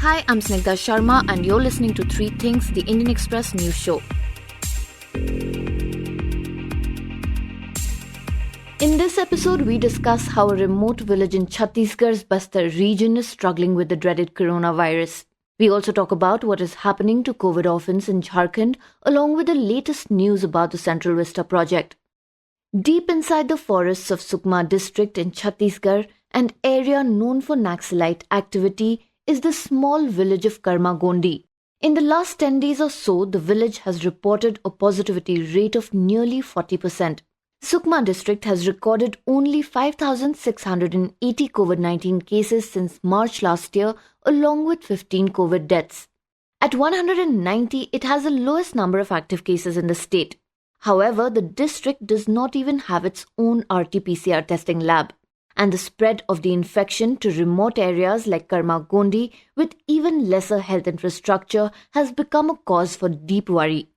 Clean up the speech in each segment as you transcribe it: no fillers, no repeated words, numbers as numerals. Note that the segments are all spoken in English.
Hi, I'm Snigdha Sharma and you're listening to Three Things, the Indian Express news show. In this episode, we discuss how a remote village in Chhattisgarh's Bastar region is struggling with the dreaded coronavirus. We also talk about what is happening to COVID orphans in Jharkhand, along with the latest news about the Central Vista project. Deep inside the forests of Sukma district in Chhattisgarh, an area known for Naxalite activity, is the small village of Karma Gondi. In the last 10 days or so, the village has reported a positivity rate of nearly 40%. Sukma district has recorded only 5,680 COVID-19 cases since March last year, along with 15 COVID deaths. At 190, it has the lowest number of active cases in the state. However, the district does not even have its own RT-PCR testing lab, and the spread of the infection to remote areas like Karma Gondi with even lesser health infrastructure has become a cause for deep worry.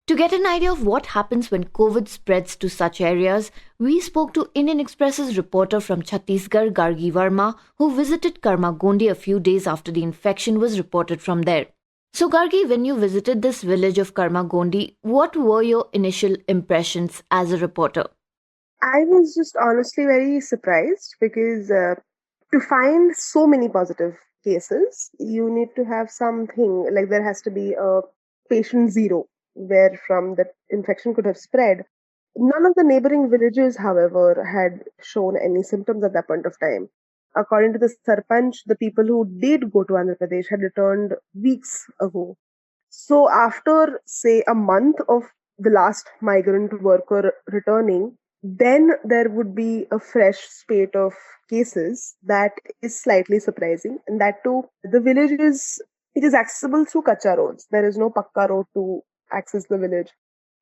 To get an idea of what happens when COVID spreads to such areas, we spoke to Indian Express's reporter from Chhattisgarh, Gargi Varma, who visited Karma Gondi a few days after the infection was reported from there. So Gargi, when you visited this village of Karma Gondi, what were your initial impressions as a reporter? I was just honestly very surprised because to find so many positive cases, you need to have something like there has to be a patient zero where from the infection could have spread. None of the neighboring villages, however, had shown any symptoms at that point of time. According to the Sarpanch, the people who did go to Andhra Pradesh had returned weeks ago. So after, say, a month of the last migrant worker returning, then there would be a fresh spate of cases. That is slightly surprising. And that too, the village it is accessible through kacha roads. There is no pakka road to access the village.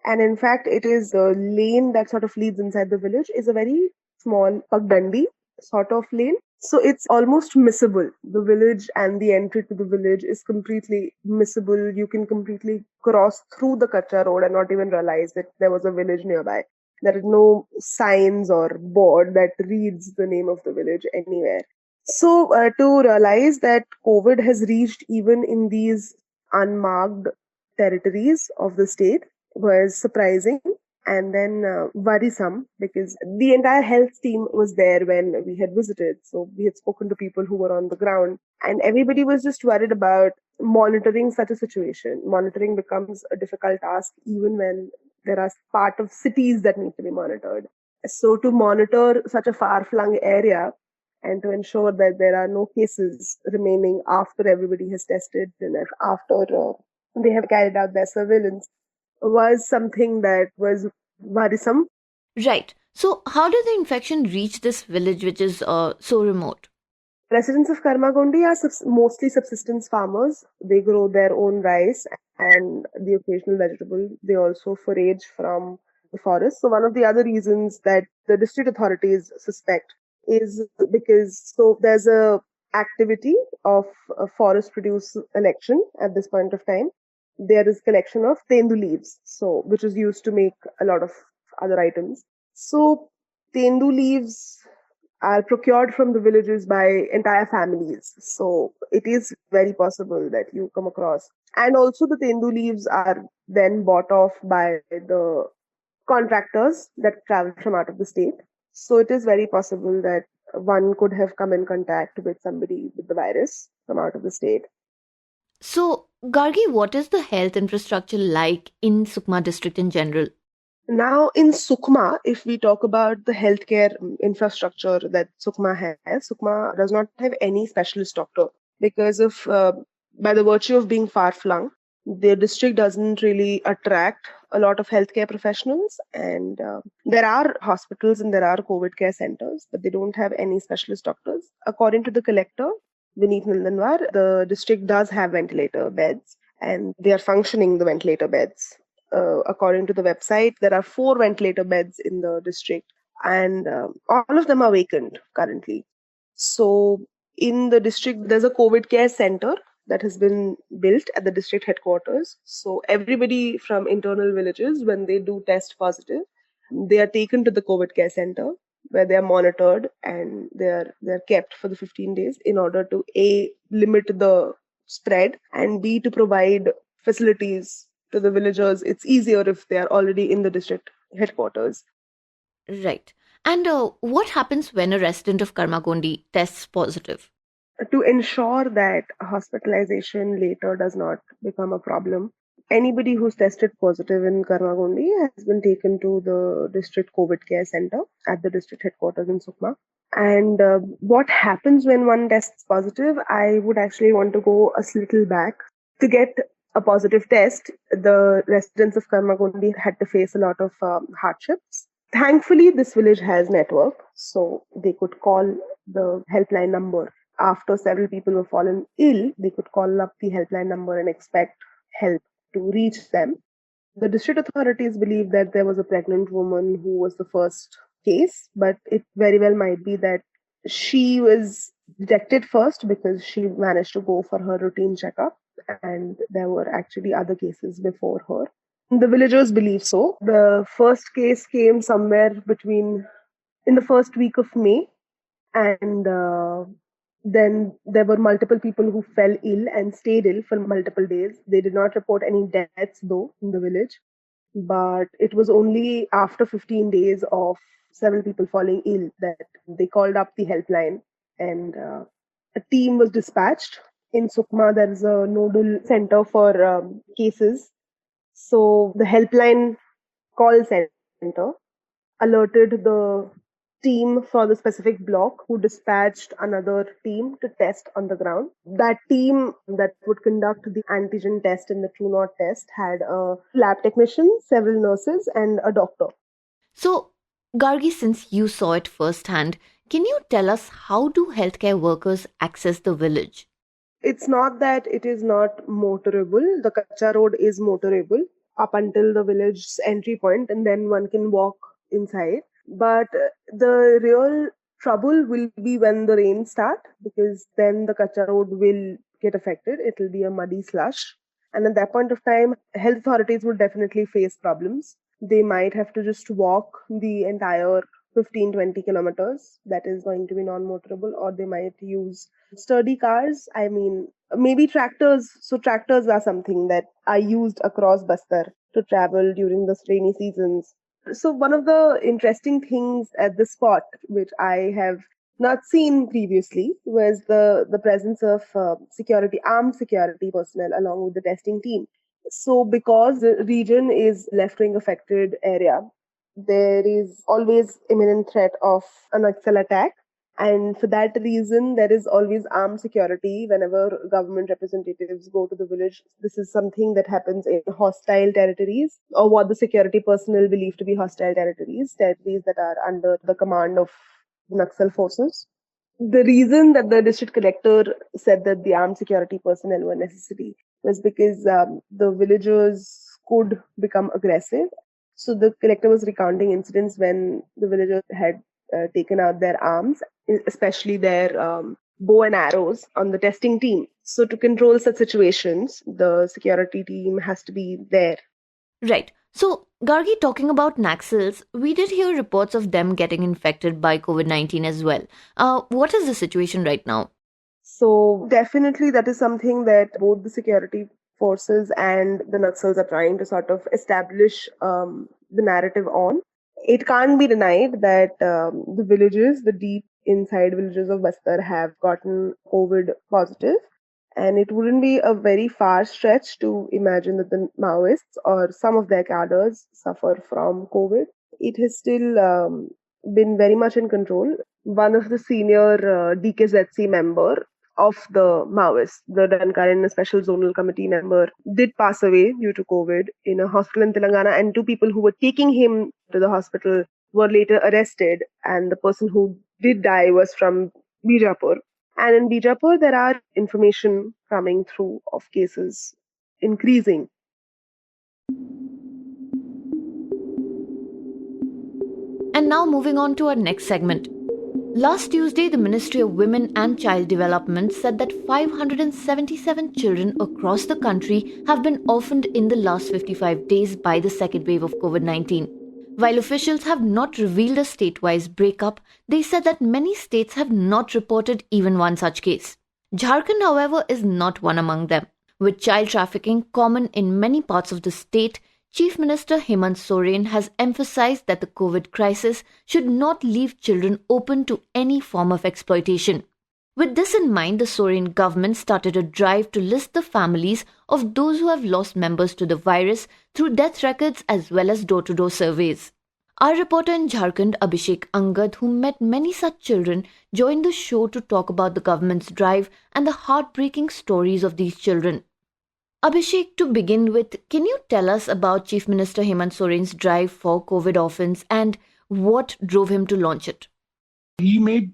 And in fact, it is the lane that sort of leads inside the village is a very small pagdandi sort of lane. So it's almost missable. The village and the entry to the village is completely missable. You can completely cross through the kacha road and not even realize that there was a village nearby. There is no signs or board that reads the name of the village anywhere. So to realize that COVID has reached even in these unmarked territories of the state was surprising and then worrisome because the entire health team was there when we had visited. So we had spoken to people who were on the ground and everybody was just worried about monitoring such a situation. Monitoring becomes a difficult task even when there are part of cities that need to be monitored. So to monitor such a far-flung area and to ensure that there are no cases remaining after everybody has tested and after they have carried out their surveillance was something that was worrisome. Right. So how did the infection reach this village which is so remote? Residents of Karma Gondi are mostly subsistence farmers. They grow their own rice and the occasional vegetable. They also forage from the forest. So one of the other reasons that the district authorities suspect is because there's a activity of forest produce election at this point of time. There is collection of tendu leaves, which is used to make a lot of other items. So tendu leaves are procured from the villages by entire families. So it is very possible that you come across. And also the tendu leaves are then bought off by the contractors that travel from out of the state. So it is very possible that one could have come in contact with somebody with the virus from out of the state. So, Gargi, what is the health infrastructure like in Sukma district in general? Now, in Sukma, if we talk about the healthcare infrastructure that Sukma has, Sukma does not have any specialist doctor because of, by the virtue of being far flung, the district doesn't really attract a lot of healthcare professionals. And there are hospitals and there are COVID care centers, but they don't have any specialist doctors. According to the collector, Vineet Nandanwar, the district does have ventilator beds and they are functioning the ventilator beds. According to the website, there are 4 ventilator beds in the district and all of them are vacant currently. So in the district, there's a COVID care center that has been built at the district headquarters. So everybody from internal villages, when they do test positive, they are taken to the COVID care center where they are monitored and they're kept for the 15 days in order to limit the spread, and B, to provide facilities to the villagers. It's easier if they are already in the district headquarters. Right. And what happens when a resident of Karma Gondi tests positive? To ensure that hospitalization later does not become a problem, anybody who's tested positive in Karma Gondi has been taken to the district COVID care center at the district headquarters in Sukma. And what happens when one tests positive? I would actually want to go a little back. To get a positive test, the residents of Karma Gondi had to face a lot of hardships. Thankfully, this village has network, so they could call the helpline number. After several people were fallen ill, they could call up the helpline number and expect help to reach them. The district authorities believe that there was a pregnant woman who was the first case, but it very well might be that she was detected first because she managed to go for her routine checkup, and there were actually other cases before her. The villagers believe so. The first case came somewhere between in the first week of May, and then there were multiple people who fell ill and stayed ill for multiple days. They did not report any deaths though in the village, but it was only after 15 days of several people falling ill that they called up the helpline, and a team was dispatched. In Sukma, there is a nodal center for cases. So the helpline call center alerted the team for the specific block, who dispatched another team to test on the ground. That team that would conduct the antigen test and the true not test had a lab technician, several nurses, and a doctor. So, Gargi, since you saw it firsthand, can you tell us how do healthcare workers access the village? It's not that it is not motorable. The Kacha road is motorable up until the village's entry point, and then one can walk inside. But the real trouble will be when the rains start, because then the Kacha road will get affected. It will be a muddy slush. And at that point of time, health authorities will definitely face problems. They might have to just walk the entire 15-20 kilometers. That is going to be non-motorable, or they might use sturdy cars. I mean, maybe tractors. So tractors are something that are used across Bastar to travel during the rainy seasons. So one of the interesting things at the spot, which I have not seen previously, was the presence of armed security personnel along with the testing team. So because the region is left-wing affected area, there is always imminent threat of a Naxal attack. And for that reason, there is always armed security whenever government representatives go to the village. This is something that happens in hostile territories, or what the security personnel believe to be hostile territories that are under the command of the Naxal forces. The reason that the district collector said that the armed security personnel were necessary was because the villagers could become aggressive. So the collector was recounting incidents when the villagers had taken out their arms, especially their bow and arrows, on the testing team. So to control such situations, the security team has to be there. Right. So, Gargi, talking about Naxals, we did hear reports of them getting infected by COVID-19 as well. What is the situation right now? So definitely that is something that both the security forces and the Naxals are trying to sort of establish the narrative on. It can't be denied that the villages, the deep inside villages of Bastar, have gotten COVID positive. And it wouldn't be a very far stretch to imagine that the Maoists or some of their cadres suffer from COVID. It has still been very much in control. One of the senior DKZC member of the Maoists, the Dankaran Special Zonal Committee member, did pass away due to COVID in a hospital in Telangana, and two people who were taking him to the hospital were later arrested, and the person who did die was from Bijapur. And in Bijapur, there are information coming through of cases increasing. And now moving on to our next segment. Last Tuesday, the Ministry of Women and Child Development said that 577 children across the country have been orphaned in the last 55 days by the second wave of COVID-19. While officials have not revealed a state-wise breakup, they said that many states have not reported even one such case. Jharkhand, however, is not one among them. With child trafficking common in many parts of the state, Chief Minister Hemant Soren has emphasized that the COVID crisis should not leave children open to any form of exploitation. With this in mind, the Soren government started a drive to list the families of those who have lost members to the virus through death records as well as door-to-door surveys. Our reporter in Jharkhand, Abhishek Angad, who met many such children, joined the show to talk about the government's drive and the heartbreaking stories of these children. Abhishek, to begin with, can you tell us about Chief Minister Hemant Soren's drive for COVID orphans and what drove him to launch it? He made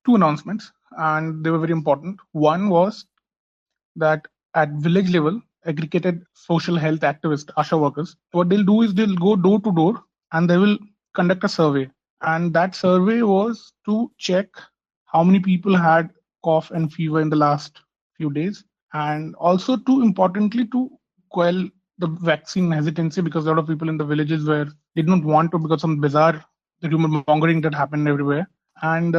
two announcements and they were very important. One was that at village level, aggregated social health activists, ASHA workers, what they'll do is they'll go door to door and they will conduct a survey. And that survey was to check how many people had cough and fever in the last few days, and also to importantly to quell the vaccine hesitancy, because a lot of people in the villages were did not want to because some bizarre rumor mongering that happened everywhere. And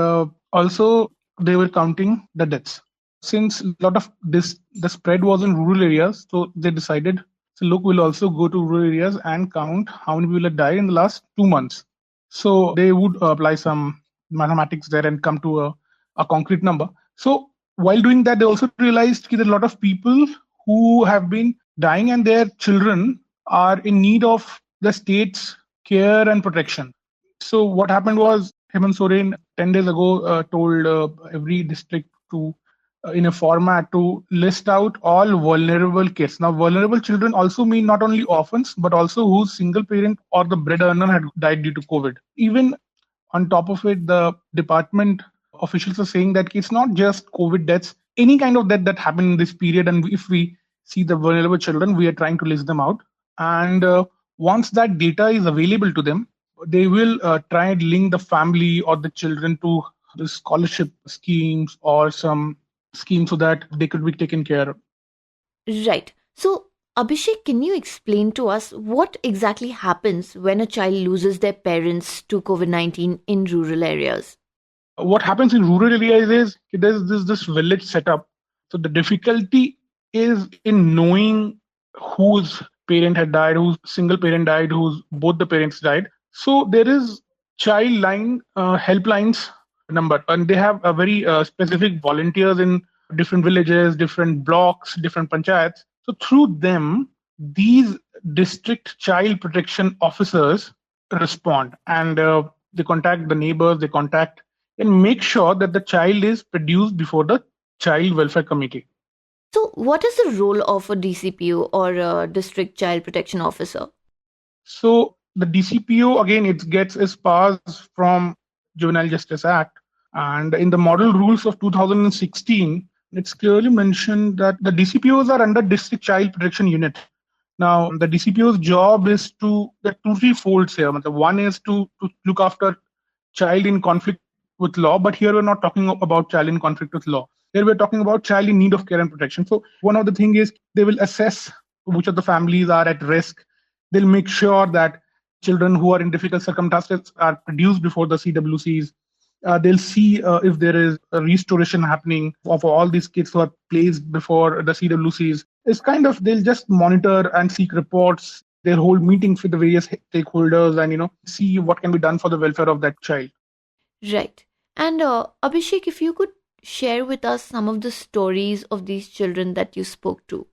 also they were counting the deaths. Since a lot of the spread was in rural areas, so they decided, so look, we'll also go to rural areas and count how many people had died in the last 2 months. So they would apply some mathematics there and come to a concrete number. So while doing that, they also realized that a lot of people who have been dying and their children are in need of the state's care and protection. So what happened was Hemant Soren 10 days ago told every district to in a format to list out all vulnerable kids. Now, vulnerable children also mean not only orphans, but also whose single parent or the bread earner had died due to COVID. Even on top of it, the department officials are saying that it's not just COVID deaths, any kind of death that happened in this period. And if we see the vulnerable children, we are trying to list them out. And once that data is available to them, they will try and link the family or the children to the scholarship schemes or some scheme so that they could be taken care of. Right. So, Abhishek, can you explain to us what exactly happens when a child loses their parents to COVID-19 in rural areas? What happens in rural areas is there's this village setup. So the difficulty is in knowing whose parent had died, whose single parent died, whose both the parents died. So there is child line helplines number, and they have a very specific volunteers in different villages, different blocks, different panchayats. So through them, these district child protection officers respond, and they contact the neighbors, they contact and make sure that the child is produced before the child welfare committee. So, what is the role of a DCPO or a district child protection officer? So the DCPO again, it gets its powers from Juvenile Justice Act, and in the model rules of 2016, it's clearly mentioned that the DCPOs are under District Child Protection Unit. Now, the DCPO's job is to the two-three folds here. One is to look after child in conflict with law, but here we're not talking about child in conflict with law. Here we're talking about child in need of care and protection. So one of the things is they will assess which of the families are at risk. They'll make sure that children who are in difficult circumstances are produced before the CWCs. They'll see if there is a restoration happening of all these kids who are placed before the CWCs. It's kind of, they'll just monitor and seek reports. They'll hold meetings with the various stakeholders and see what can be done for the welfare of that child. Right. And Abhishek, if you could share with us some of the stories of these children that you spoke to.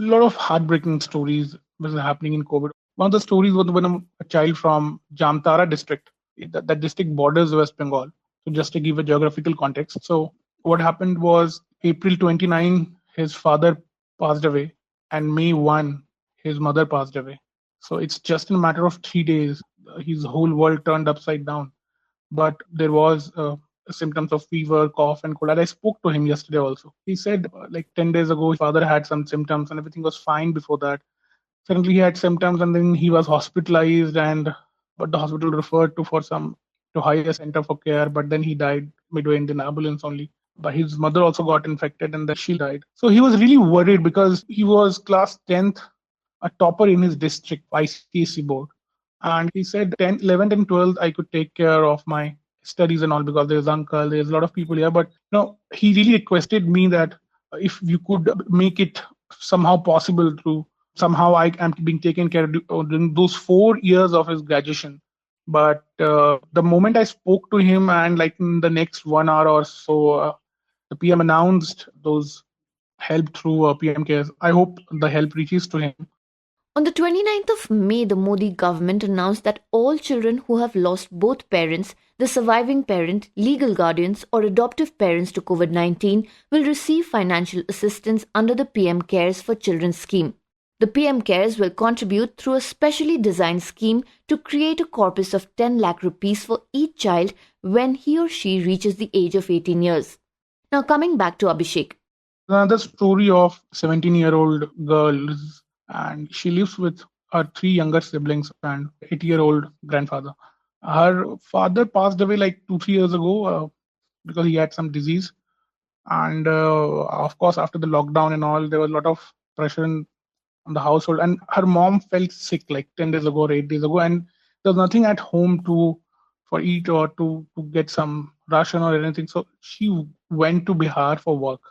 A lot of heartbreaking stories was happening in COVID. One of the stories was when a child from Jamtara district, that district borders West Bengal. So just to give a geographical context. So what happened was April 29, his father passed away, and May 1, his mother passed away. So it's just in a matter of 3 days, his whole world turned upside down. But there was symptoms of fever, cough, and cold. And I spoke to him yesterday also. He said like 10 days ago, his father had some symptoms and everything was fine before that. Suddenly he had symptoms and then he was hospitalized, but the hospital referred to higher center for care, but then he died midway in the ambulance only. But his mother also got infected and then she died. So he was really worried because he was class 10th, a topper in his district ICSE board. And he said 10th, 11th and 12th, I could take care of my studies and all, because there's uncle, there's a lot of people here. But he really requested me that if you could make it somehow possible to somehow I am being taken care of during those 4 years of his graduation. But the moment I spoke to him, and like in the next 1 hour or so, the PM announced those help through PM Cares. I hope the help reaches to him. On the 29th of May, the Modi government announced that all children who have lost both parents, the surviving parent, legal guardians, or adoptive parents to COVID 19 will receive financial assistance under the PM Cares for Children scheme. The PM Cares will contribute through a specially designed scheme to create a corpus of 10 lakh rupees for each child when he or she reaches the age of 18 years. Now, coming back to Abhishek. Another story of 17-year-old girl, and she lives with her 3 younger siblings and 80-year-old grandfather. Her father passed away like 2-3 years ago because he had some disease. And of course, after the lockdown and all, there was a lot of pressure on the household. And her mom fell sick like 10 days ago or 8 days ago. And there was nothing at home for eat or to get some ration or anything. So she went to Bihar for work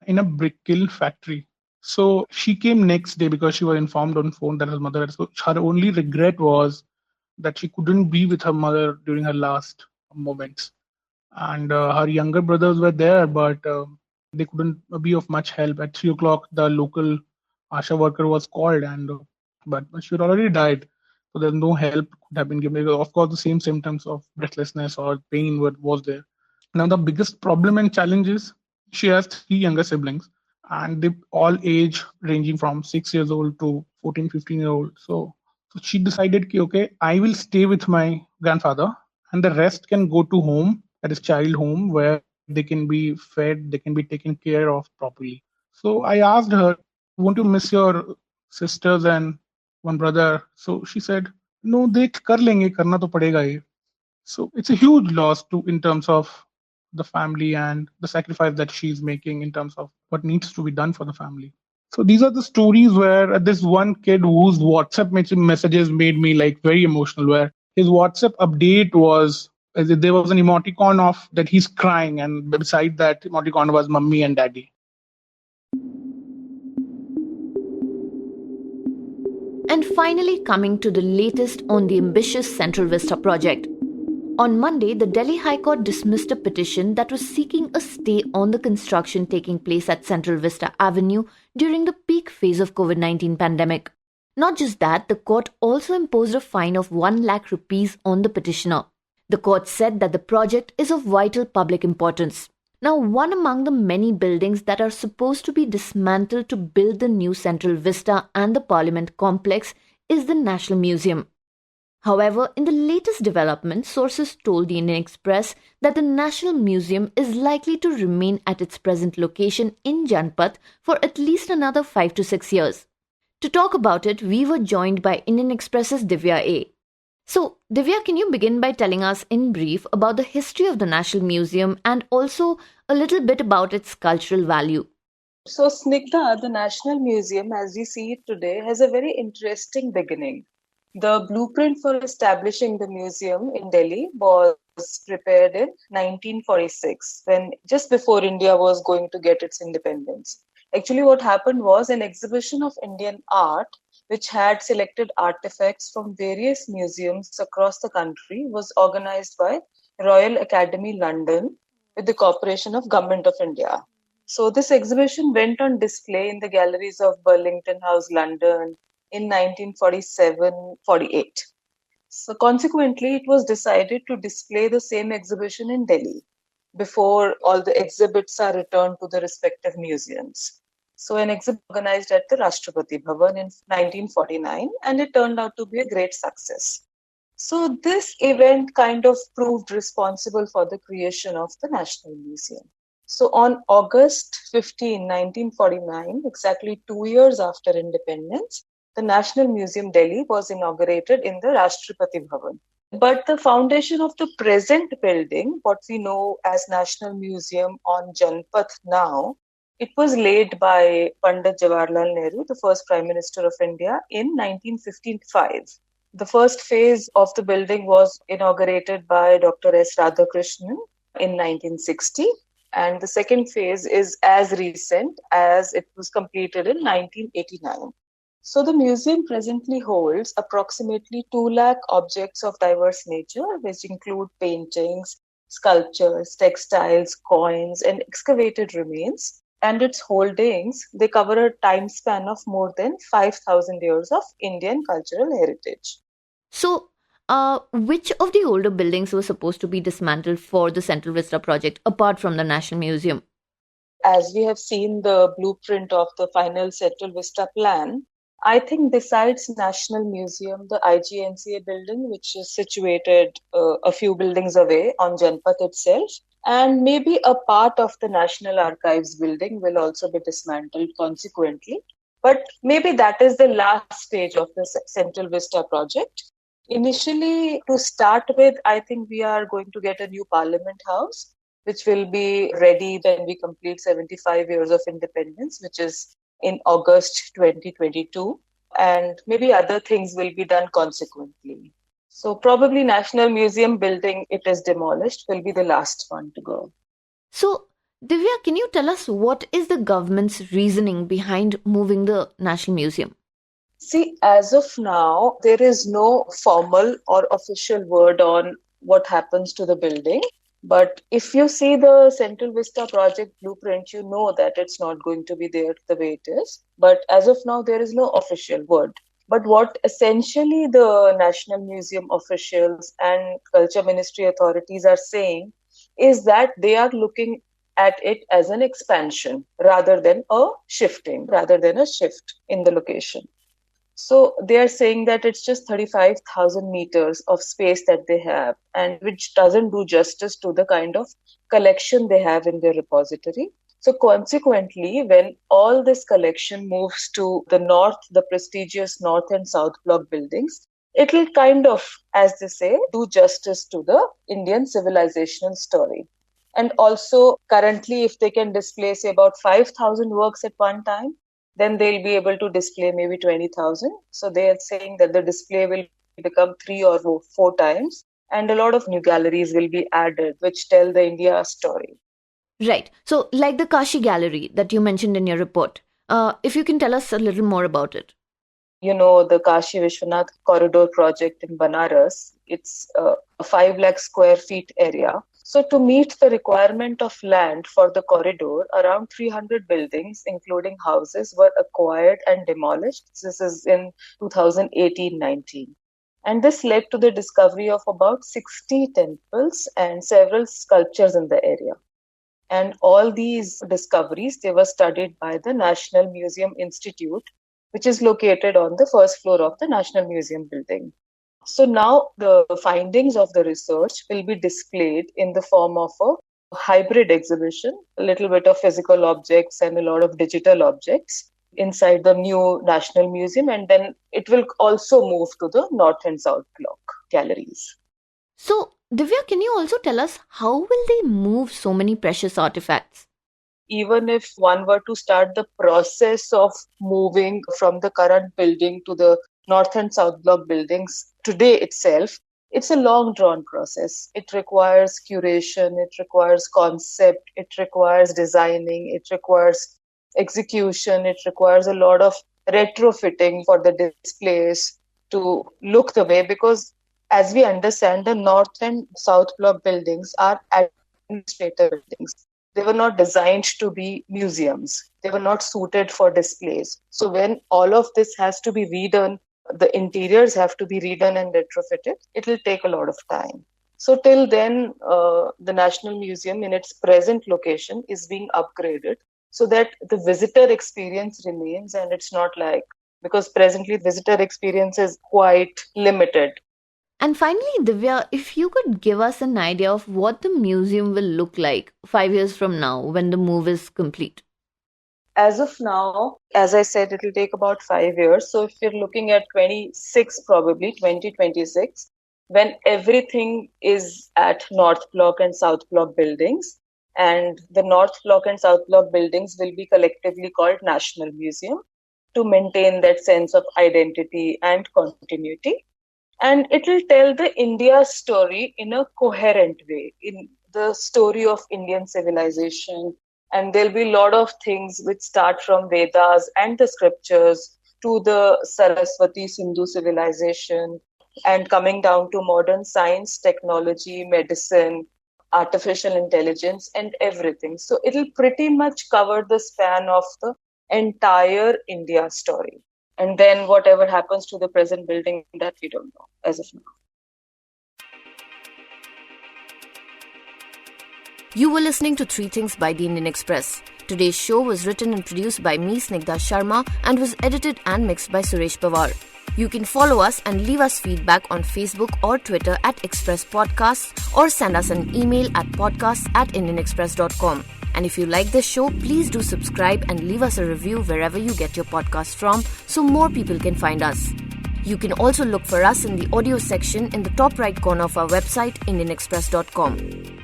in a brick kiln factory. So she came next day because she was informed on phone that her mother had. So her only regret was that she couldn't be with her mother during her last moments. And her younger brothers were there, but they couldn't be of much help. At 3 o'clock, the local ASHA worker was called, and but she had already died. So there's no help could have been given. Of course, the same symptoms of breathlessness or pain was there. Now, the biggest problem and challenge is she has 3 younger siblings, and they all age ranging from 6 years old to 14, 15 year old. So she decided, okay, I will stay with my grandfather, and the rest can go to home, that is child home, where they can be fed, they can be taken care of properly. So I asked her, won't you miss your sisters and one brother? So she said, no, देख कर लेंगे, करना तो पड़ेगा ही. So it's a huge loss in terms of the family and the sacrifice that she's making in terms of what needs to be done for the family. So these are the stories where this one kid whose WhatsApp messages made me like very emotional, where his WhatsApp update was there was an emoticon of that he's crying, and beside that emoticon was mummy and daddy. And finally, coming to the latest on the ambitious Central Vista project. On Monday, the Delhi High Court dismissed a petition that was seeking a stay on the construction taking place at Central Vista Avenue during the peak phase of COVID-19 pandemic. Not just that, the court also imposed a fine of 1 lakh rupees on the petitioner. The court said that the project is of vital public importance. Now, one among the many buildings that are supposed to be dismantled to build the new Central Vista and the Parliament complex is the National Museum. However, in the latest development, sources told the Indian Express that the National Museum is likely to remain at its present location in Janpath for at least another 5 to 6 years. To talk about it, we were joined by Indian Express's Divya A. So, Divya, can you begin by telling us in brief about the history of the National Museum and also a little bit about its cultural value? So, Snigdha, the National Museum, as we see it today, has a very interesting beginning. The blueprint for establishing the museum in Delhi was prepared in 1946, when just before India was going to get its independence. Actually, what happened was an exhibition of Indian art, which had selected artifacts from various museums across the country, was organized by Royal Academy London with the cooperation of Government of India. So this exhibition went on display in the galleries of Burlington House, London in 1947-48. So consequently, it was decided to display the same exhibition in Delhi before all the exhibits are returned to the respective museums. So an exhibit organized at the Rashtrapati Bhavan in 1949, and it turned out to be a great success. So this event kind of proved responsible for the creation of the National Museum. So on August 15, 1949, exactly 2 years after independence, the National Museum Delhi was inaugurated in the Rashtrapati Bhavan. But the foundation of the present building, what we know as National Museum on Janpath now, it was laid by Pandit Jawaharlal Nehru, the first Prime Minister of India, in 1955. The first phase of the building was inaugurated by Dr. S. Radhakrishnan in 1960. And the second phase is as recent as it was completed in 1989. So the museum presently holds approximately 2 lakh objects of diverse nature, which include paintings, sculptures, textiles, coins, and excavated remains. And its holdings, they cover a time span of more than 5,000 years of Indian cultural heritage. So, which of the older buildings were supposed to be dismantled for the Central Vista project apart from the National Museum? As we have seen the blueprint of the final Central Vista plan, I think besides National Museum, the IGNCA building, which is situated a few buildings away on Janpath itself, and maybe a part of the National Archives building will also be dismantled consequently. But maybe that is the last stage of the Central Vista project. Initially, to start with, I think we are going to get a new Parliament House, which will be ready when we complete 75 years of independence, which is in August 2022. And maybe other things will be done consequently. So probably National Museum building, it is demolished, will be the last one to go. So, Divya, can you tell us what is the government's reasoning behind moving the National Museum? See, as of now, there is no formal or official word on what happens to the building. But if you see the Central Vista project blueprint, you know that it's not going to be there the way it is. But as of now, there is no official word. But what essentially the National Museum officials and Culture Ministry authorities are saying is that they are looking at it as an expansion rather than a shifting, rather than a shift in the location. So they are saying that it's just 35,000 meters of space that they have, and which doesn't do justice to the kind of collection they have in their repository. So consequently, when all this collection moves to the north, the prestigious north and south block buildings, it will kind of, as they say, do justice to the Indian civilizational story. And also currently, if they can display, say, about 5,000 works at one time, then they'll be able to display maybe 20,000. So they are saying that the display will become 3 or 4 times, and a lot of new galleries will be added, which tell the India story. Right. So, like the Kashi Gallery that you mentioned in your report, if you can tell us a little more about it. You know, the Kashi Vishwanath corridor project in Banaras, it's a 5 lakh square feet area. So to meet the requirement of land for the corridor, around 300 buildings, including houses, were acquired and demolished. This is in 2018-19. And this led to the discovery of about 60 temples and several sculptures in the area. And all these discoveries, they were studied by the National Museum Institute, which is located on the first floor of the National Museum building. So now the findings of the research will be displayed in the form of a hybrid exhibition, a little bit of physical objects and a lot of digital objects inside the new National Museum. And then it will also move to the North and South Block galleries. So, Divya, can you also tell us how will they move so many precious artifacts? Even if one were to start the process of moving from the current building to the North and South Block buildings today itself, it's a long drawn process. It requires curation, it requires concept, it requires designing, it requires execution, it requires a lot of retrofitting for the displays to look the way, because as we understand, the North and South Block buildings are administrative buildings. They were not designed to be museums. They were not suited for displays. So when all of this has to be redone, the interiors have to be redone and retrofitted, it will take a lot of time. So till then, the National Museum in its present location is being upgraded so that the visitor experience remains, and it's not like, because presently visitor experience is quite limited. And finally, Divya, if you could give us an idea of what the museum will look like 5 years from now when the move is complete. As of now, as I said, it will take about 5 years. So if you're looking at 26, probably 2026, when everything is at North Block and South Block buildings, and the North Block and South Block buildings will be collectively called National Museum to maintain that sense of identity and continuity. and it will tell the India story in a coherent way, in the story of Indian civilization. And there'll be a lot of things which start from Vedas and the scriptures to the Saraswati Sindhu civilization, and coming down to modern science, technology, medicine, artificial intelligence, and everything. So it'll pretty much cover the span of the entire India story. And then whatever happens to the present building, that we don't know as of now. You were listening to Three Things by the Indian Express. Today's show was written and produced by me, Snigdha Sharma, and was edited and mixed by Suresh Pawar. You can follow us and leave us feedback on Facebook or Twitter at Express Podcasts, or send us an email at podcasts@indianexpress.com. And if you like this show, please do subscribe and leave us a review wherever you get your podcast from so more people can find us. You can also look for us in the audio section in the top right corner of our website, indianexpress.com.